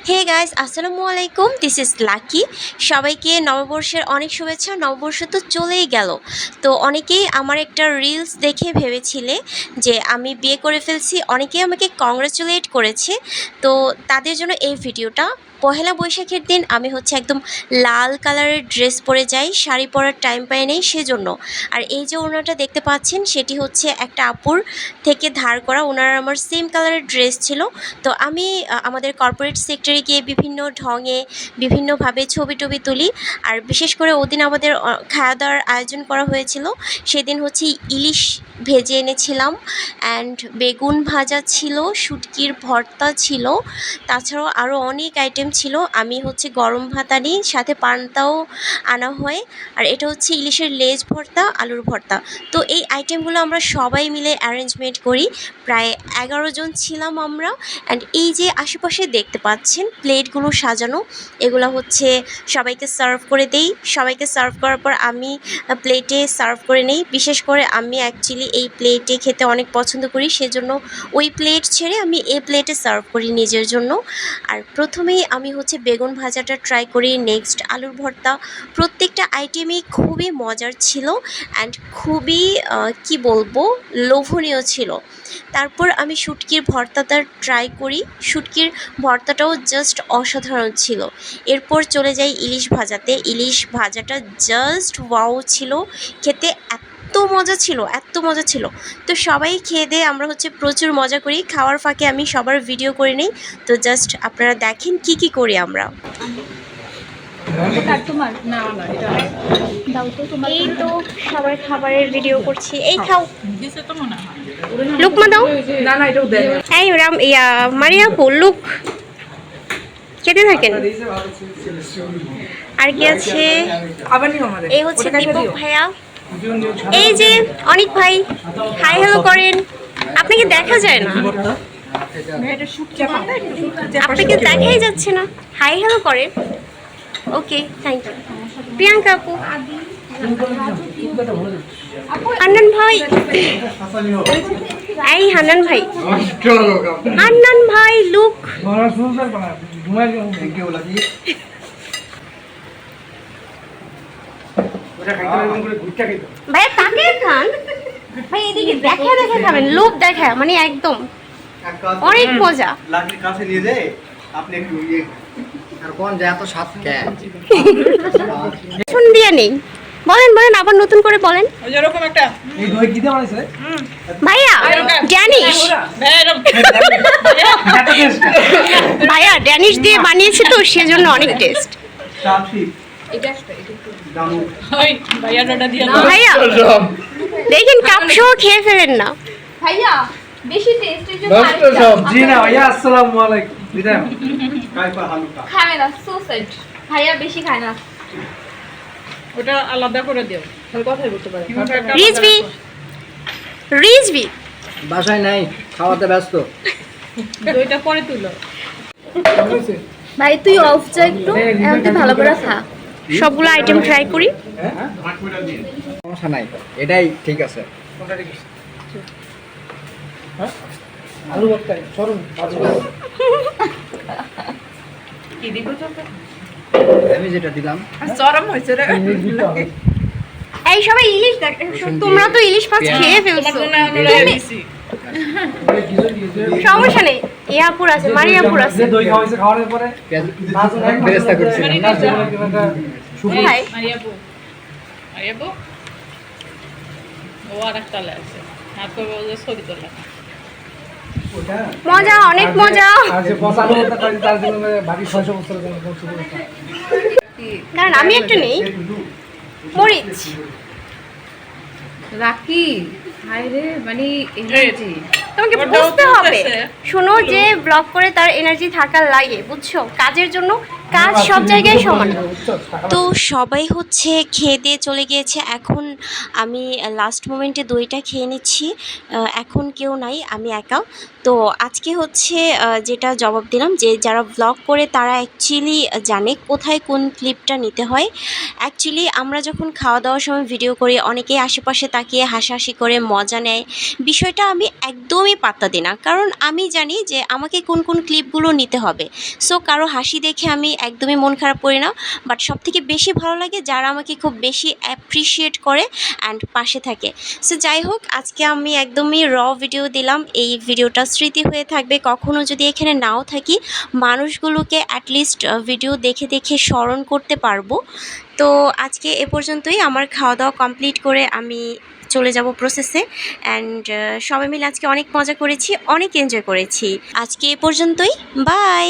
Hey guys, আসসালামু আলাইকুম। This is lucky. সবাইকে নববর্ষের অনেক শুভেচ্ছা। নববর্ষ তো চলেই গেল। তো অনেকেই আমার একটা রিলস দেখে ভেবেছিলে যে আমি বিয়ে করে ফেলছি, অনেকেই আমাকে কংগ্রাচুলেট করেছে। তো তাদের জন্য এই ভিডিওটা। পহেলা বৈশাখের দিন আমি একদম লাল কালারের ড্রেস পরে যাই, শাড়ি পরার টাইম পাই নেই সেজন্য। আর এই যে ওড়নাটা দেখতে পাচ্ছেন সেটি হচ্ছে একটা আপুর থেকে ধার করা। ওনার আমার সেম কালারের ড্রেস ছিল। তো আমি আমাদের কর্পোরেট সেক্টরে গিয়ে বিভিন্ন ঢঙে বিভিন্নভাবে ছবি টবি তুলি। আর বিশেষ করে ওদিন আমাদের খাওয়া দাওয়ার আয়োজন করা হয়েছিল। সেদিন ইলিশ ভেজে এনেছিলাম, অ্যান্ড বেগুন ভাজা ছিল, শুটকির ভর্তা ছিল, তাছাড়াও আরও অনেক আইটেম ছিল। আমি গরম ভাত আনি, সাথে পান্তাও আনা হয়। আর এটা ইলিশের লেজ ভর্তা, আলুর ভর্তা। তো এই আইটেমগুলো আমরা সবাই মিলে অ্যারেঞ্জমেন্ট করি। প্রায় 11 জন ছিলাম আমরা। অ্যান্ড এই যে আশেপাশে দেখতে পাচ্ছেন প্লেটগুলো সাজানো, এগুলো সবাইকে সার্ভ করে দেই। সবাইকে সার্ভ করার পর আমি প্লেটে সার্ভ করে নেই। বিশেষ করে আমি অ্যাকচুয়ালি এই প্লেটে খেতে অনেক পছন্দ করি, সেজন্য ওই প্লেট ছেড়ে আমি এই প্লেটে সার্ভ করি নিজের জন্য। আর প্রথমেই আমি বেগুন ভাজাটা ট্রাই করি, নেক্সট আলুর ভর্তা। প্রত্যেকটা আইটেমই খুবই মজার ছিল অ্যান্ড খুবই কি বলবো, লোভনীয় ছিল। তারপর আমি শুটকির ভর্তাটা ট্রাই করি। শুটকির ভর্তাটাও জাস্ট অসাধারণ ছিল। এরপর চলে যাই ইলিশ ভাজাতে। ইলিশ ভাজাটা জাস্ট ওয়াও ছিল, খেতে এত মজা ছিল, এত মজা ছিল। তো সবাই খেয়ে দিয়ে আমরা প্রচুর মজা করি। খাওয়ার ফাঁকে আমি সবার ভিডিও করে নিই। তো জাস্ট আপনারা দেখেন কি কি করি আমরা। এই তো সবাই খাবারের ভিডিও করছি। এই খাও, লুকমা দাও। এই রাম ইয়া মারিয়াপু, লুক, খেতে থাকেন। আর কি আছে, এই দীপক ভাইয়া, এই যে অনিক ভাই, হাই হ্যালো করেন। আপনাকে দেখা যায় না, আপনাকে দেখাই যাচ্ছে না, হাই হ্যালো করেন। ওকে, থ্যাংক ইউ। প্রিয়াঙ্কা আপু, হান্নান ভাই, এই হান্নান ভাই, হান্নান ভাই লুক। ভাই তাকে খান ভাই, এদিকে দেখা দেখা খাবেন, লোভ দেখা মানে একদম অনেক মজা। কাছে নিয়ে যায় আপনি একটু কোন যে এত স্বাদ কে শুন দিয়া নেই। বলেন বলেন, আবার নতুন করে বলেন। এরকম একটা এই দই কি দিয়ে বানাইছে ভাইয়া? ড্যানিশ ভাইয়া, ড্যানিশ দিয়ে বানিয়েছে তো সেজন্য অনেক টেস্ট। ভাইয়া দেখেন, কাপ সহ খেয়ে ফেলেন না ভাইয়া, বেশি টেস্টের জন্য জি না ভাইয়া। আসসালামু আলাইকুম। বিদায় কাইপা হালুকা খায় না, সসেজ ভাইয়া বেশি খায় না, ওটা আলাদা করে দিও, তাহলে কথাই বলতে পারে। রিজভি, রিজভি বাসায় নাই, খাওয়াতে ব্যস্ত। দুইটা পরে তুলো ভাই, তুই অফ যা একটু, এমনতে ভালো করে খা। সবগুলো আইটেম ট্রাই করি, সমস্যা নাই, এটাই ঠিক আছে। কোনটা ঠিক আছে? হ্যাঁ, আলু ভর্তা চরম কি দিব চলতে, আমি যেটা দিলাম চরম হইছে রে। এই সবাই ইলিশ দেখ, তোমরা তো ইলিশ মাছ খেয়ে ফেলছো, সমস্যা নেই। ইয়াপুর আছে, মারিয়াপুর আছে, দই খাওয়াইছে, খাওয়ানোর পরে ব্যবস্থা করছি। মারিয়াপু, মারিয়াপু ও আরেকটা আছে, হাত করে বলে ছবি তোলা, মজা, অনেক মজা। কারণ আমি একটা নেই মরিচ রাখি, মানে এনার্জি তোমাকে বুঝতে হবে। শোনো, যে ব্লগ করে তার এনার্জি থাকার লাগে, বুঝছো? কাজের জন্য কাজ সব জায়গায় সমান না। তো সবাই হচ্ছে খেয়ে দিয়ে চলে গিয়েছে। এখন আমি লাস্ট মোমেন্টে দইটা খেয়ে নিচ্ছি। এখন কেউ নাই, আমি একা। তো আজকে হচ্ছে যেটা জবাব দিলাম যে যারা ব্লগ করে তারা অ্যাকচুয়ালি জানে কোথায় কোন ক্লিপটা নিতে হয়। অ্যাকচুয়ালি আমরা যখন খাওয়া দাওয়ার সময় ভিডিও করি, অনেকেই আশেপাশে তাকিয়ে হাসাহাসি করে মজা নেয়। বিষয়টা আমি একদমই পাত্তা দিই না, কারণ আমি জানি যে আমাকে কোন কোন ক্লিপগুলো নিতে হবে। সো কারো হাসি দেখে আমি একদমই মন খারাপ করি না। বাট সবথেকে বেশি ভালো লাগে যারা আমাকে খুব বেশি অ্যাপ্রিসিয়েট করে অ্যান্ড পাশে থাকে। সো যাই হোক, আজকে আমি একদমই ভিডিও দিলাম। এই ভিডিওটা স্মৃতি হয়ে থাকবে। কখনো যদি এখানে নাও থাকি, মানুষগুলোকে অ্যাটলিস্ট ভিডিও দেখে দেখে স্মরণ করতে পারবো। তো আজকে এ পর্যন্তই। আমার খাওয়া দাওয়া কমপ্লিট করে আমি চলে যাব প্রসেসে। অ্যান্ড সবাই মিলে আজকে অনেক মজা করেছি, অনেক এনজয় করেছি। আজকে এ পর্যন্তই, বাই।